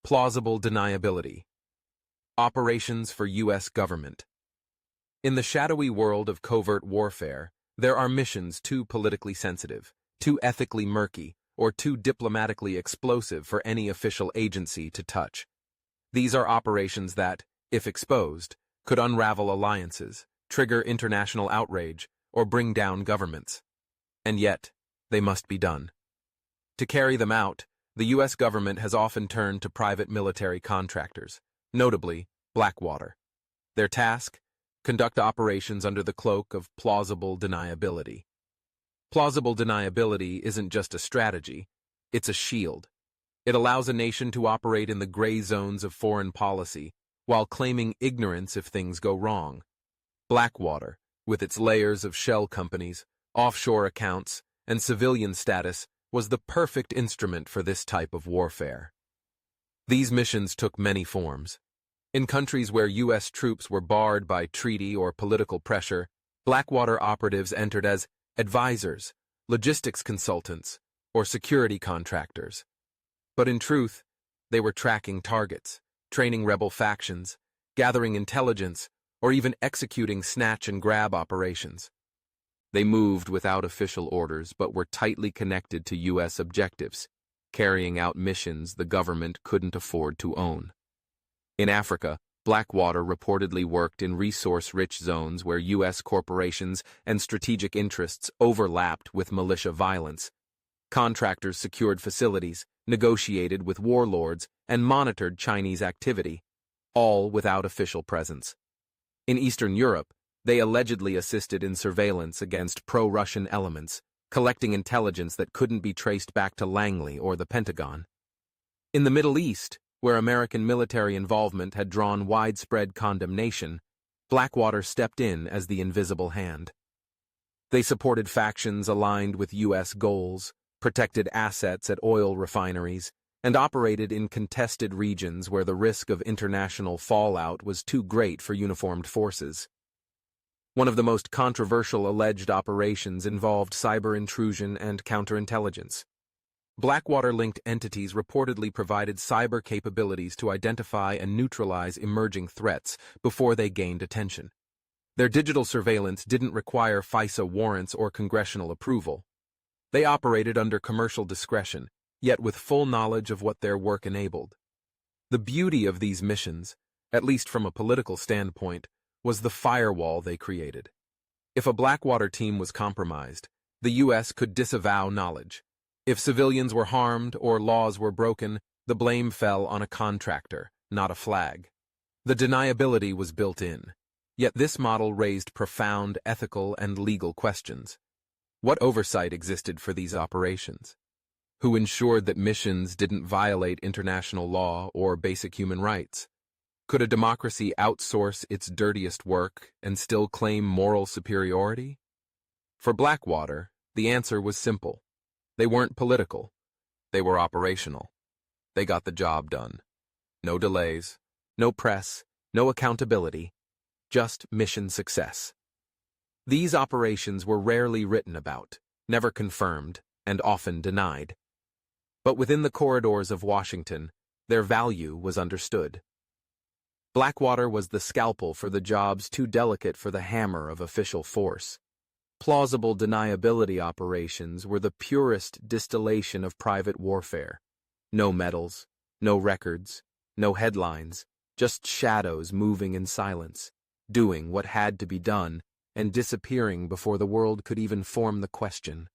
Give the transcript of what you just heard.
Plausible deniability. Operations for U.S. government. In the shadowy world of covert warfare, there are missions too politically sensitive, too ethically murky, or too diplomatically explosive for any official agency to touch. These are operations that, if exposed, could unravel alliances, trigger international outrage, or bring down governments. And yet, they must be done. To carry them out, the U.S. government has often turned to private military contractors, notably Blackwater. Their task? Conduct operations under the cloak of plausible deniability. Plausible deniability isn't just a strategy, it's a shield. It allows a nation to operate in the gray zones of foreign policy while claiming ignorance if things go wrong. Blackwater, with its layers of shell companies, offshore accounts, and civilian status, was the perfect instrument for this type of warfare. These missions took many forms. In countries where U.S. troops were barred by treaty or political pressure, Blackwater operatives entered as advisors, logistics consultants, or security contractors. But in truth, they were tracking targets, training rebel factions, gathering intelligence, or even executing snatch-and-grab operations. They moved without official orders but were tightly connected to U.S. objectives, carrying out missions the government couldn't afford to own. In Africa, Blackwater reportedly worked in resource-rich zones where U.S. corporations and strategic interests overlapped with militia violence. Contractors secured facilities, negotiated with warlords, and monitored Chinese activity, all without official presence. In Eastern Europe, they allegedly assisted in surveillance against pro-Russian elements, collecting intelligence that couldn't be traced back to Langley or the Pentagon. In the Middle East, where American military involvement had drawn widespread condemnation, Blackwater stepped in as the invisible hand. They supported factions aligned with U.S. goals, protected assets at oil refineries, and operated in contested regions where the risk of international fallout was too great for uniformed forces. One of the most controversial alleged operations involved cyber intrusion and counterintelligence. Blackwater-linked entities reportedly provided cyber capabilities to identify and neutralize emerging threats before they gained attention. Their digital surveillance didn't require FISA warrants or congressional approval. They operated under commercial discretion, yet with full knowledge of what their work enabled. The beauty of these missions, at least from a political standpoint, was the firewall they created. If a Blackwater team was compromised, the U.S. could disavow knowledge. If civilians were harmed or laws were broken, the blame fell on a contractor, not a flag. The deniability was built in. Yet this model raised profound ethical and legal questions. What oversight existed for these operations? Who ensured that missions didn't violate international law or basic human rights? Could a democracy outsource its dirtiest work and still claim moral superiority? For Blackwater, the answer was simple. They weren't political. They were operational. They got the job done. No delays, no press, no accountability, just mission success. These operations were rarely written about, never confirmed, and often denied. But within the corridors of Washington, their value was understood. Blackwater was the scalpel for the jobs too delicate for the hammer of official force. Plausible deniability operations were the purest distillation of private warfare. No medals, no records, no headlines, just shadows moving in silence, doing what had to be done, and disappearing before the world could even form the question.